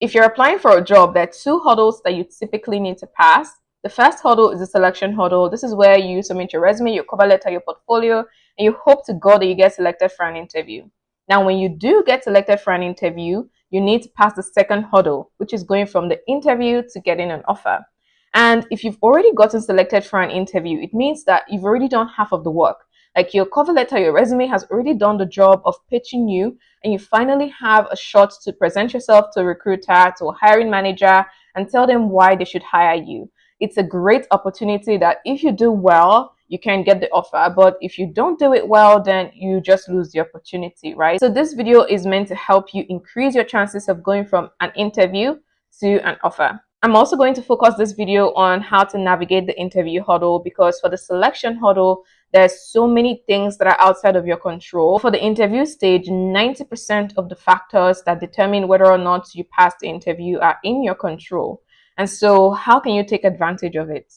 If you're applying for a job, there are two hurdles that you typically need to pass. The first hurdle is the selection hurdle. This is where you submit your resume, your cover letter, your portfolio, and you hope to God that you get selected for an interview. Now, when you do get selected for an interview, you need to pass the second hurdle, which is going from the interview to getting an offer. And if you've already gotten selected for an interview, it means that you've already done half of the work. Like your cover letter, your resume has already done the job of pitching you, and you finally have a shot to present yourself to a recruiter, to a hiring manager, and tell them why they should hire you. It's a great opportunity that if you do well, you can get the offer. But if you don't do it well, then you just lose the opportunity, right? So this video is meant to help you increase your chances of going from an interview to an offer. I'm also going to focus this video on how to navigate the interview hurdle, because for the selection hurdle, there's so many things that are outside of your control. For the interview stage, 90% of the factors that determine whether or not you pass the interview are in your control. And so how can you take advantage of it?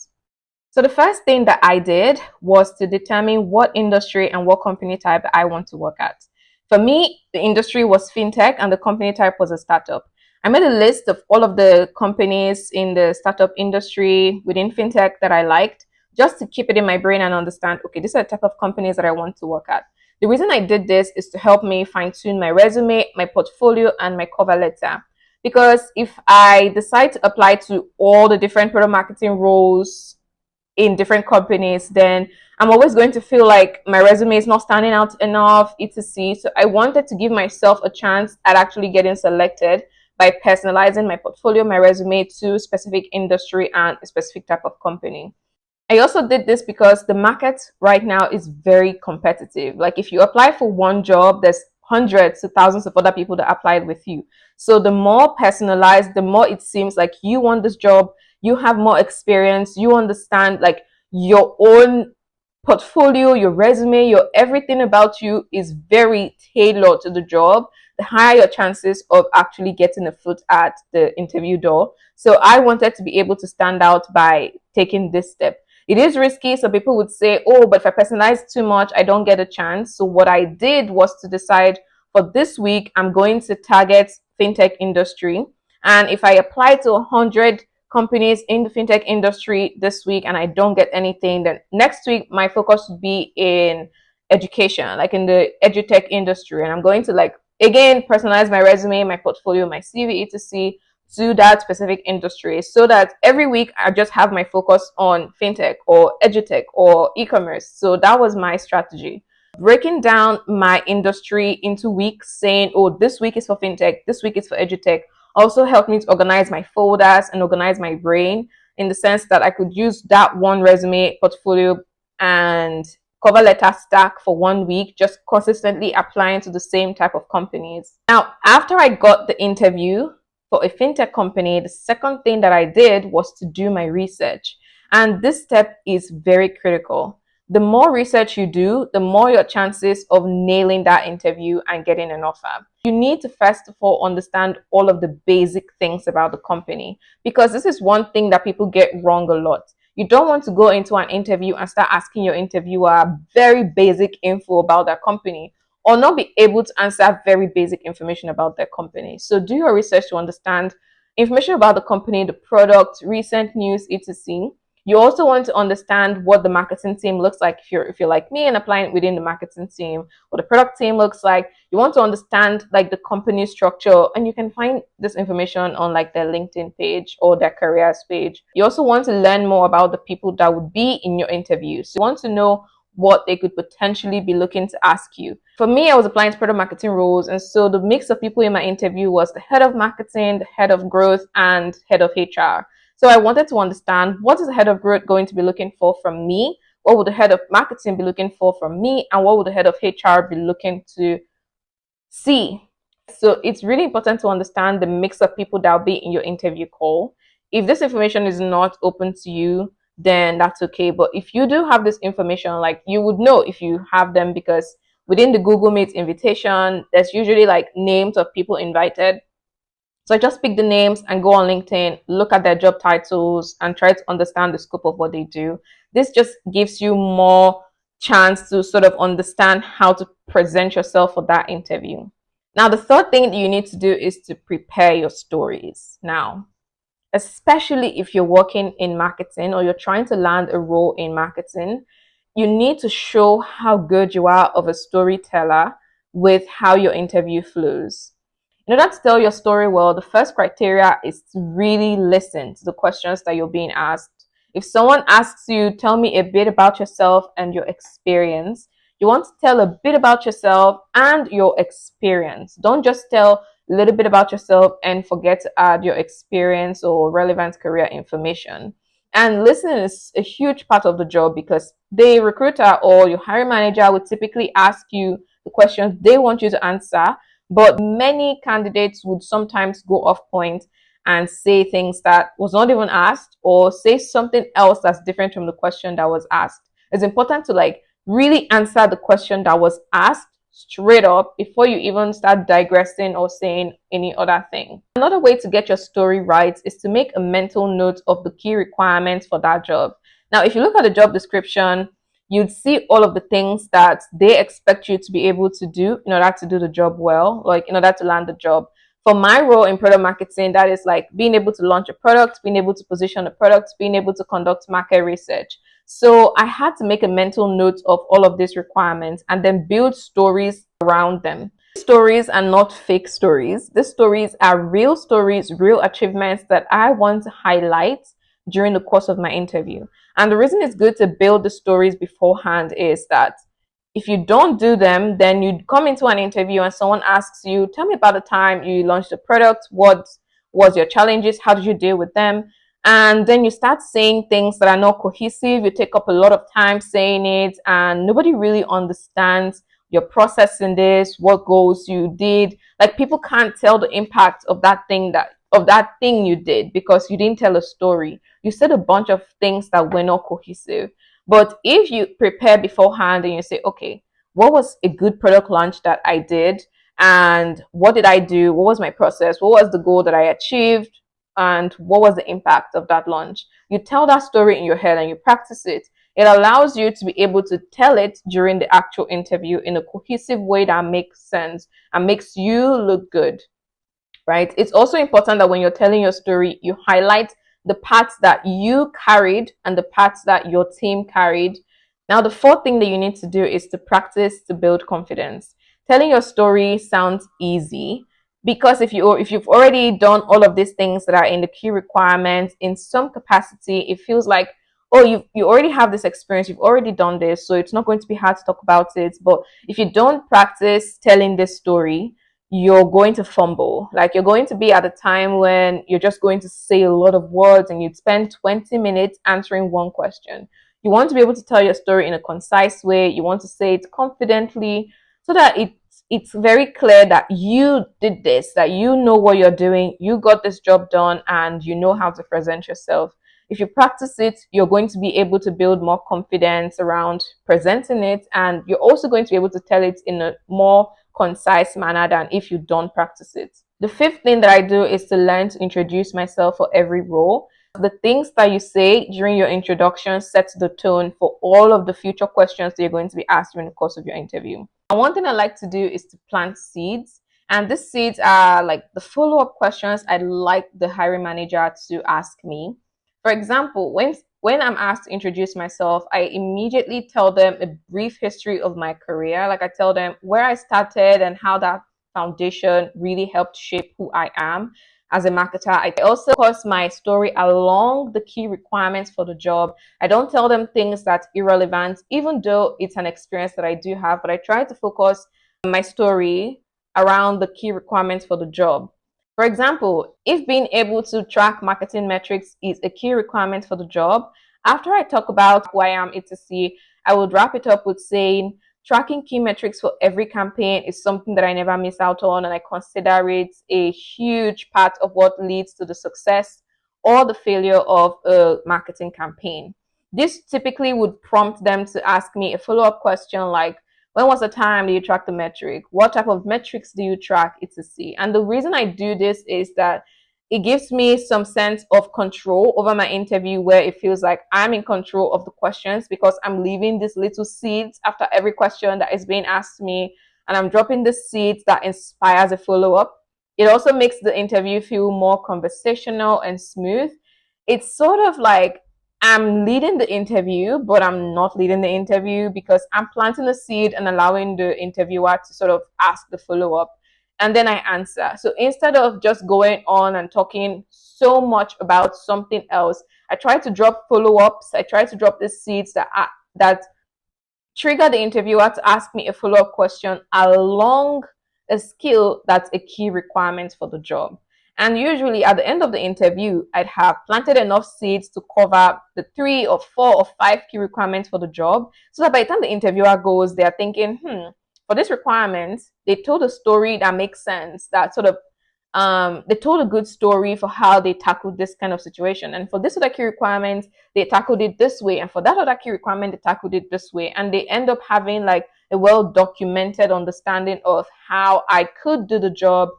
So the first thing that I did was to determine what industry and what company type I want to work at. For me, the industry was fintech and the company type was a startup. I made a list of all of the companies in the startup industry within fintech that I liked, just to keep it in my brain and understand, okay, these are the type of companies that I want to work at. The reason I did this is to help me fine tune my resume, my portfolio, and my cover letter. Because if I decide to apply to all the different product marketing roles in different companies, then I'm always going to feel like my resume is not standing out enough, etc. So I wanted to give myself a chance at actually getting selected by personalizing my portfolio, my resume to a specific industry and a specific type of company. I also did this because the market right now is very competitive. Like if you apply for one job, there's hundreds to thousands of other people that applied with you. So the more personalized, the more it seems like you want this job, you have more experience, you understand like your own portfolio, your resume, your everything about you is very tailored to the job, the higher your chances of actually getting a foot at the interview door. So I wanted to be able to stand out by taking this step. It is risky. So people would say, oh, but if I personalize too much, I don't get a chance. So what I did was to decide for this week, I'm going to target fintech industry. And if I apply to 100 companies in the fintech industry this week and I don't get anything, then next week my focus would be in education, like in the edutech industry. And I'm going to like, again, personalize my resume, my portfolio, my CV, etc to that specific industry, so that every week I just have my focus on fintech or edutech or e-commerce. So that was my strategy. Breaking down my industry into weeks, saying, oh, this week is for fintech, this week is for edutech, also helped me to organize my folders and organize my brain, in the sense that I could use that one resume, portfolio, and cover letter stack for 1 week, just consistently applying to the same type of companies. Now, after I got the interview for a fintech company, the second thing that I did was to do my research. And this step is very critical. The more research you do, the more your chances of nailing that interview and getting an offer. You need to first of all understand all of the basic things about the company, because this is one thing that people get wrong a lot. You don't want to go into an interview and start asking your interviewer very basic info about that company, or not be able to answer very basic information about their company. So do your research to understand information about the company, the product, recent news, etc. You also want to understand what the marketing team looks like if you're like me and applying within the marketing team, what the product team looks like. You want to understand like the company structure, and you can find this information on like their LinkedIn page or their careers page. You also want to learn more about the people that would be in your interview. So you want to know what they could potentially be looking to ask you. For me, I was applying to product marketing roles, and so the mix of people in my interview was the head of marketing, the head of growth, and head of HR. So I wanted to understand, what is the head of growth going to be looking for from me? What would the head of marketing be looking for from me? And what would the head of HR be looking to see? So it's really important to understand the mix of people that will be in your interview call. If this information is not open to you, then that's okay. But if you do have this information, like you would know if you have them, because within the Google Meet invitation, there's usually like names of people invited. So I just pick the names and go on LinkedIn, look at their job titles and try to understand the scope of what they do. This just gives you more chance to sort of understand how to present yourself for that interview. Now, the third thing that you need to do is to prepare your stories. Now, especially if you're working in marketing or you're trying to land a role in marketing, you need to show how good you are of a storyteller with how your interview flows. In order to tell your story well, the first criteria is to really listen to the questions that you're being asked. If someone asks you, tell me a bit about yourself and your experience, you want to tell a bit about yourself and your experience. Don't just tell a little bit about yourself and forget to add your experience or relevant career information. And listening is a huge part of the job because the recruiter or your hiring manager would typically ask you the questions they want you to answer, but many candidates would sometimes go off point and say things that was not even asked or say something else that's different from the question that was asked. It's important to really answer the question that was asked straight up before you even start digressing or saying any other thing. Another way to get your story right is to make a mental note of the key requirements for that job. Now, if you look at the job description, you'd see all of the things that they expect you to be able to do in order to do the job well, like in order to land the job. For my role in product marketing, that is like being able to launch a product, being able to position a product, being able to conduct market research. So I had to make a mental note of all of these requirements and then build stories around them. Stories are not fake stories. These stories are real stories, real achievements that I want to highlight during the course of my interview. And the reason it's good to build the stories beforehand is that if you don't do them, then you come into an interview and someone asks you, tell me about the time you launched a product. What was your challenges? How did you deal with them? And then you start saying things that are not cohesive. You take up a lot of time saying it, and nobody really understands your process in this, what goals you did. Like, people can't tell the impact of that thing you did because you didn't tell a story. You said a bunch of things that were not cohesive. But if you prepare beforehand and you say, okay, what was a good product launch that I did? And what did I do? What was my process? What was the goal that I achieved? And what was the impact of that launch? You tell that story in your head and you practice it. It allows you to be able to tell it during the actual interview in a cohesive way that makes sense and makes you look good, right? It's also important that when you're telling your story, you highlight the parts that you carried and the parts that your team carried. Now, the fourth thing that you need to do is to practice to build confidence. Telling your story sounds easy because if you've already done all of these things that are in the key requirements in some capacity, it feels like, oh, you already have this experience, you've already done this, so it's not going to be hard to talk about it. But if you don't practice telling this story, you're going to fumble. Like, you're going to be at a time when you're just going to say a lot of words and you'd spend 20 minutes answering one question. You want to be able to tell your story in a concise way. You want to say it confidently so that it's very clear that you did this, that you know what you're doing, you got this job done, and you know how to present yourself. If you practice it, you're going to be able to build more confidence around presenting it, and you're also going to be able to tell it in a more concise manner than if you don't practice it. The fifth thing that I do is to learn to introduce myself for every role. The things that you say during your introduction sets the tone for all of the future questions that you're going to be asked during the course of your interview. And one thing I like to do is to plant seeds. And these seeds are like the follow-up questions I'd like the hiring manager to ask me. For example, when I'm asked to introduce myself, I immediately tell them a brief history of my career. Like, I tell them where I started and how that foundation really helped shape who I am as a marketer. I also focus my story along the key requirements for the job. I don't tell them things that's irrelevant, even though it's an experience that I do have, but I try to focus my story around the key requirements for the job. For example, if being able to track marketing metrics is a key requirement for the job, after I talk about who I am, etc., I would wrap it up with saying, tracking key metrics for every campaign is something that I never miss out on, and I consider it a huge part of what leads to the success or the failure of a marketing campaign. This typically would prompt them to ask me a follow-up question like, when was the time that you track the metric? What type of metrics do you track, etc.? And the reason I do this is that it gives me some sense of control over my interview, where it feels like I'm in control of the questions because I'm leaving these little seeds after every question that is being asked me. and I'm dropping the seeds that inspires a follow-up. It also makes the interview feel more conversational and smooth. It's sort of like I'm leading the interview, but I'm not leading the interview because I'm planting the seed and allowing the interviewer to sort of ask the follow-up, and then I answer. So instead of just going on and talking so much about something else, I try to drop follow-ups. I try to drop the seeds that trigger the interviewer to ask me a follow-up question along a skill that's a key requirement for the job. And usually at the end of the interview, I'd have planted enough seeds to cover the 3 or 4 or 5 key requirements for the job. So that by the time the interviewer goes, they're thinking, for this requirement, they told a story that makes sense, that sort of they told a good story for how they tackled this kind of situation. And for this other key requirement, they tackled it this way. And for that other key requirement, they tackled it this way. And they end up having like a well documented understanding of how I could do the job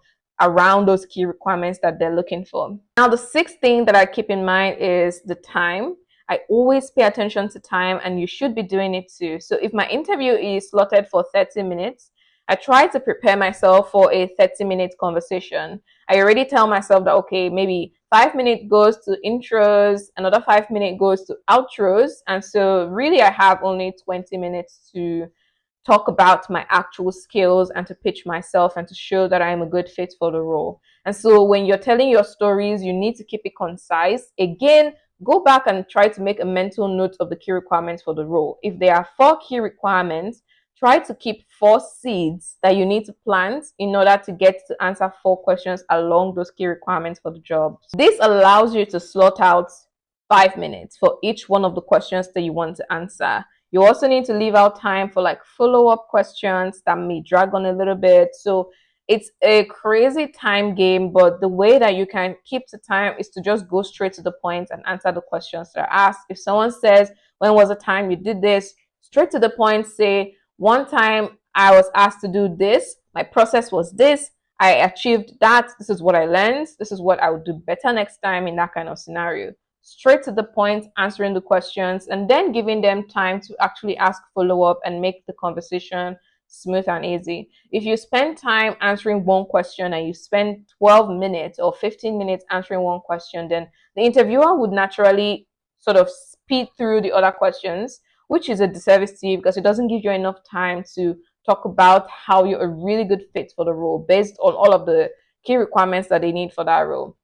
around those key requirements that they're looking for. Now, the sixth thing that I keep in mind is the time. I always pay attention to time, and you should be doing it too. So if my interview is slotted for 30 minutes, I try to prepare myself for a 30-minute conversation. I already tell myself that, okay, maybe 5 minutes goes to intros, another 5 minutes goes to outros. And so really I have only 20 minutes to talk about my actual skills and to pitch myself and to show that I am a good fit for the role. And so when you're telling your stories, you need to keep it concise. Again, go back and try to make a mental note of the key requirements for the role. If there are 4 key requirements, try to keep 4 seeds that you need to plant in order to get to answer 4 questions along those key requirements for the job. This allows you to slot out 5 minutes for each one of the questions that you want to answer. You also need to leave out time for like follow-up questions that may drag on a little bit. So it's a crazy time game, but the way that you can keep the time is to just go straight to the point and answer the questions that are asked. If someone says, when was the time you did this? Straight to the point, say, one time I was asked to do this, my process was this, I achieved that, this is what I learned, this is what I would do better next time in that kind of scenario. Straight to the point, answering the questions, and then giving them time to actually ask follow-up and make the conversation smooth and easy. If you spend time answering one question and you spend 12 minutes or 15 minutes answering one question, then the interviewer would naturally sort of speed through the other questions, which is a disservice to you because it doesn't give you enough time to talk about how you're a really good fit for the role based on all of the key requirements that they need for that role.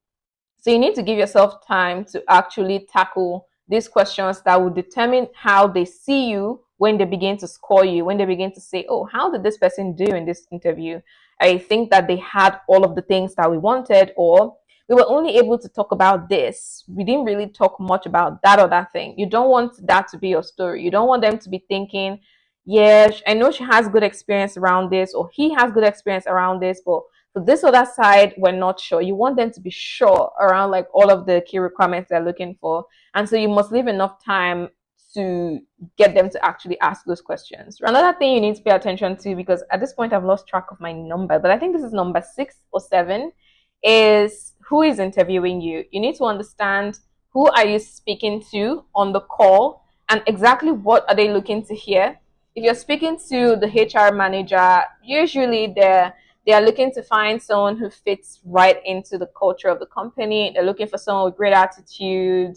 So you need to give yourself time to actually tackle these questions that will determine how they see you when they begin to score you, when they begin to say, oh, how did this person do in this interview? I think that they had all of the things that we wanted, or we were only able to talk about this. We didn't really talk much about that or that thing. You don't want that to be your story. You don't want them to be thinking, yeah, I know she has good experience around this, or he has good experience around this, but for this other side, we're not sure. You want them to be sure around like all of the key requirements they're looking for. And so you must leave enough time to get them to actually ask those questions. Another thing you need to pay attention to, because at this point I've lost track of my number, but I think this is number 6 or 7, is who is interviewing you. You need to understand who are you speaking to on the call and exactly what are they looking to hear. If you're speaking to the HR manager, usually they are looking to find someone who fits right into the culture of the company. They're looking for someone with great attitude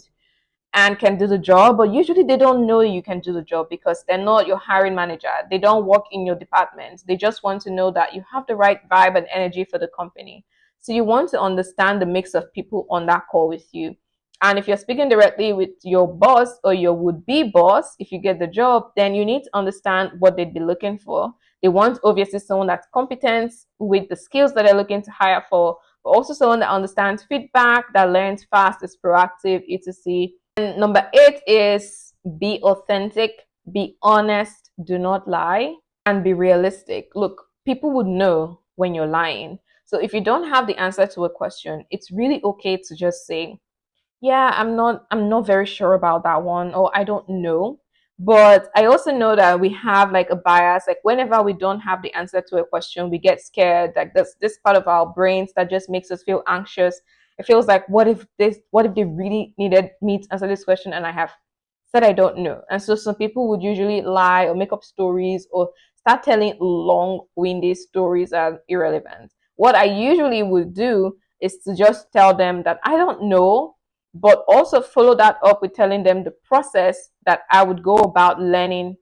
and can do the job, but usually they don't know you can do the job because they're not your hiring manager. They don't work in your department. They just want to know that you have the right vibe and energy for the company. So you want to understand the mix of people on that call with you. And if you're speaking directly with your boss or your would-be boss, if you get the job, then you need to understand what they'd be looking for. They want obviously someone that's competent with the skills that they're looking to hire for, but also someone that understands feedback, that learns fast, is proactive, etc. And number 8 is be authentic, be honest, do not lie, and be realistic. Look, people would know when you're lying. So if you don't have the answer to a question, it's really okay to just say, yeah, I'm not very sure about that one, or I don't know. But I also know that we have like a bias, like whenever we don't have the answer to a question, we get scared. Like this part of our brains that just makes us feel anxious. It feels like, what if they really needed me to answer this question and I have said I don't know. And so some people would usually lie or make up stories or start telling long-winded stories are irrelevant. What I usually would do is to just tell them that I don't know, but also follow that up with telling them the process that I would go about learning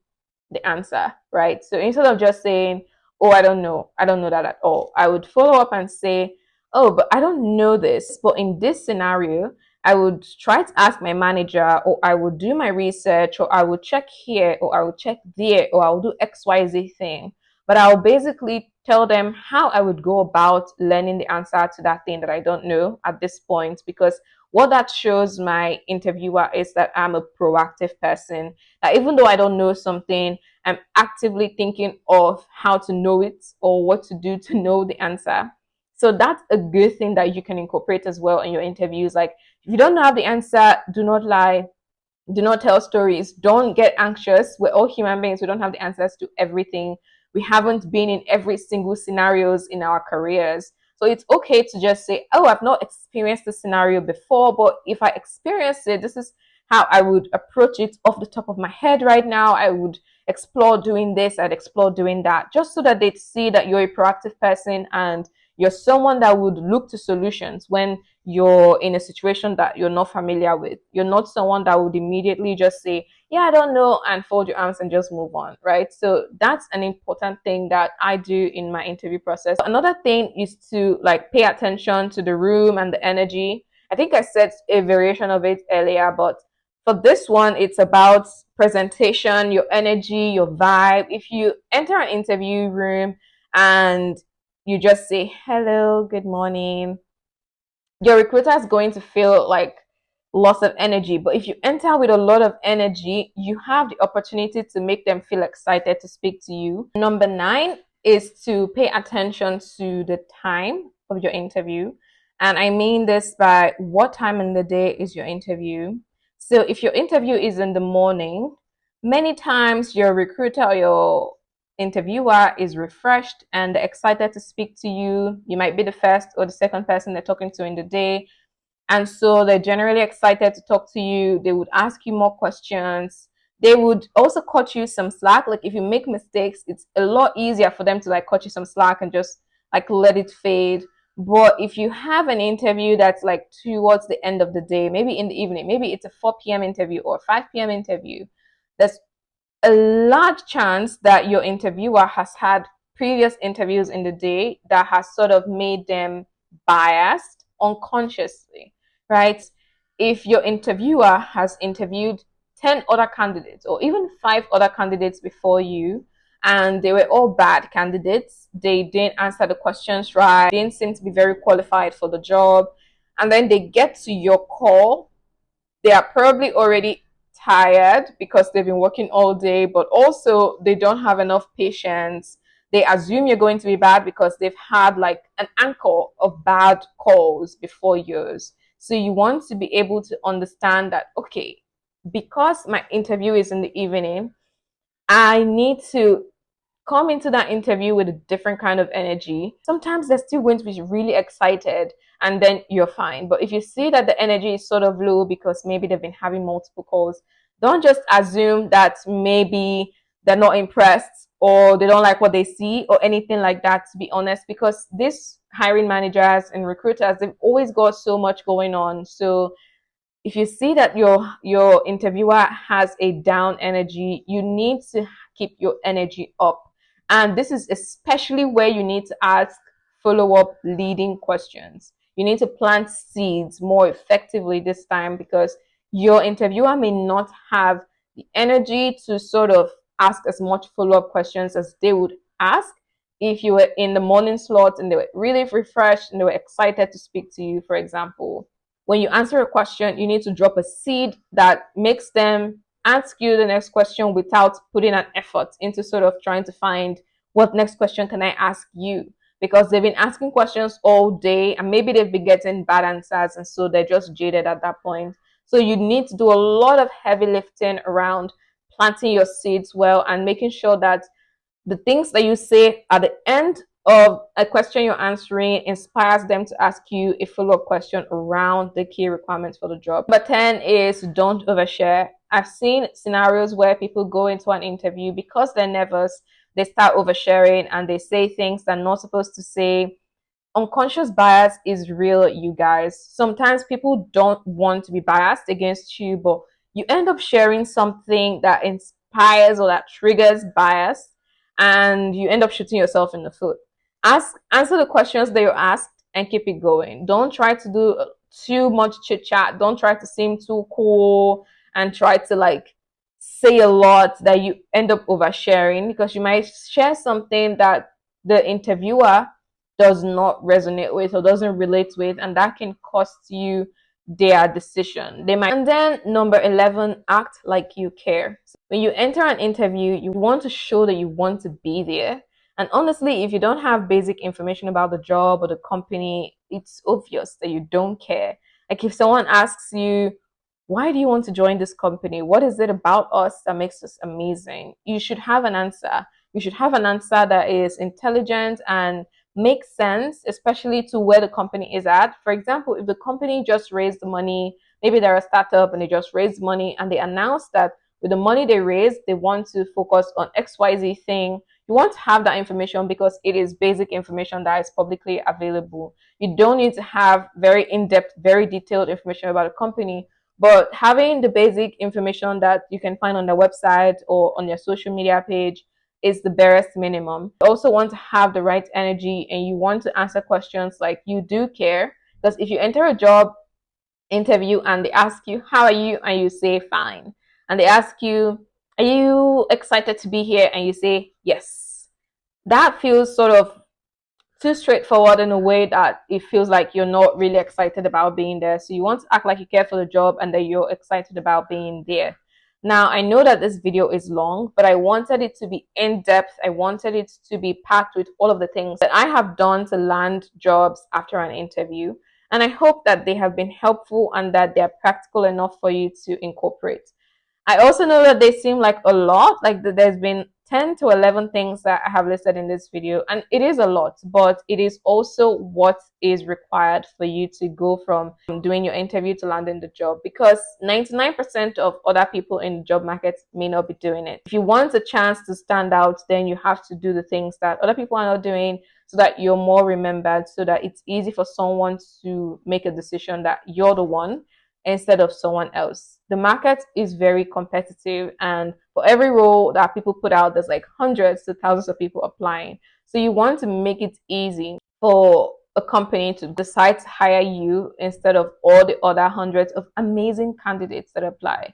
the answer, right? So instead of just saying, oh, I don't know that at all, I would follow up and say, oh, but I don't know this. But in this scenario, I would try to ask my manager, or I would do my research, or I would check here, or I would check there, or I will do XYZ thing. But I'll basically tell them how I would go about learning the answer to that thing that I don't know at this point, because what that shows my interviewer is that I'm a proactive person. That even though I don't know something, I'm actively thinking of how to know it or what to do to know the answer. So that's a good thing that you can incorporate as well in your interviews. Like, if you don't have the answer, do not lie, do not tell stories, don't get anxious. We're all human beings, we don't have the answers to everything. We haven't been in every single scenarios in our careers. So it's okay to just say, oh, I've not experienced this scenario before, but if I experience it, this is how I would approach it off the top of my head right now. I would explore doing this, I'd explore doing that, just so that they'd see that you're a proactive person and you're someone that would look to solutions when you're in a situation that you're not familiar with. You're not someone that would immediately just say, yeah, I don't know, and fold your arms and just move on, right? So that's an important thing that I do in my interview process. Another thing is to like pay attention to the room and the energy. I think I said a variation of it earlier, but for this one, it's about presentation, your energy, your vibe. If you enter an interview room and you just say, hello, good morning, your recruiter is going to feel like loss of energy. But if you enter with a lot of energy, you have the opportunity to make them feel excited to speak to you. Number 9 is to pay attention to the time of your interview. And I mean this by what time in the day is your interview. So if your interview is in the morning, many times your recruiter or your interviewer is refreshed and excited to speak to you. You might be the first or the second person they're talking to in the day. And so they're generally excited to talk to you. They would ask you more questions. They would also cut you some slack. Like if you make mistakes, it's a lot easier for them to like cut you some slack and just like let it fade. But if you have an interview that's like towards the end of the day, maybe in the evening, maybe it's a 4 p.m. interview or 5 p.m. interview, there's a large chance that your interviewer has had previous interviews in the day that has sort of made them biased unconsciously, right? If your interviewer has interviewed 10 other candidates or even 5 other candidates before you, and they were all bad candidates, they didn't answer the questions right, didn't seem to be very qualified for the job, and then they get to your call, they are probably already tired because they've been working all day, but also they don't have enough patience. They assume you're going to be bad because they've had like an anchor of bad calls before yours. So you want to be able to understand that, okay, because my interview is in the evening, I need to come into that interview with a different kind of energy. Sometimes they're still going to be really excited and then you're fine. But if you see that the energy is sort of low because maybe they've been having multiple calls, don't just assume that maybe they're not impressed or they don't like what they see or anything like that, to be honest, because these hiring managers and recruiters, they've always got so much going on. So if you see that your interviewer has a down energy, you need to keep your energy up. And this is especially where you need to ask follow-up leading questions. You need to plant seeds more effectively this time because your interviewer may not have the energy to sort of ask as much follow-up questions as they would ask if you were in the morning slot and they were really refreshed and they were excited to speak to you, for example. When you answer a question, you need to drop a seed that makes them ask you the next question without putting an effort into sort of trying to find what next question can I ask you, because they've been asking questions all day and maybe they've been getting bad answers and so they're just jaded at that point. So you need to do a lot of heavy lifting around planting your seeds well and making sure that the things that you say at the end of a question you're answering inspires them to ask you a follow-up question around the key requirements for the job. Number 10 is don't overshare. I've seen scenarios where people go into an interview because they're nervous. they start oversharing and they say things they're not supposed to say. Unconscious bias is real, you guys. Sometimes people don't want to be biased against you, but you end up sharing something that inspires or that triggers bias, and you end up shooting yourself in the foot. Answer the questions that you're asked and keep it going. Don't try to do too much chit chat. Don't try to seem too cool and try to like say a lot that you end up oversharing, because you might share something that the interviewer does not resonate with or doesn't relate with, and that can cost you their decision. They might. And then number 11, act like you care. When you enter an interview, you want to show that you want to be there. And honestly, if you don't have basic information about the job or the company, it's obvious that you don't care. Like if someone asks you, why do you want to join this company? What is it about us that makes us amazing? You should have an answer. You should have an answer that is intelligent and makes sense, especially to where the company is at. For example, if the company just raised the money, maybe they're a startup and they just raised money and they announced that with the money they raised, they want to focus on XYZ thing. You want to have that information because it is basic information that is publicly available. You don't need to have very in-depth, very detailed information about a company, but having the basic information that you can find on their website or on their social media page is the barest minimum. You also want to have the right energy and you want to answer questions like you do care. Because if you enter a job interview and they ask you, how are you? And you say, fine. And they ask you, are you excited to be here? And you say, yes. That feels sort of too straightforward in a way that it feels like you're not really excited about being there. So you want to act like you care for the job and that you're excited about being there. Now, I know that this video is long, but I wanted it to be in depth. I wanted it to be packed with all of the things that I have done to land jobs after an interview. And I hope that they have been helpful and that they're practical enough for you to incorporate. I also know that they seem like a lot, like there's been 10 to 11 things that I have listed in this video, and it is a lot, but it is also what is required for you to go from doing your interview to landing the job, because 99% of other people in the job market may not be doing it. If you want a chance to stand out, then you have to do the things that other people are not doing so that you're more remembered, so that it's easy for someone to make a decision that you're the one instead of someone else. The market is very competitive, and for every role that people put out, there's like hundreds to thousands of people applying. So you want to make it easy for a company to decide to hire you instead of all the other hundreds of amazing candidates that apply.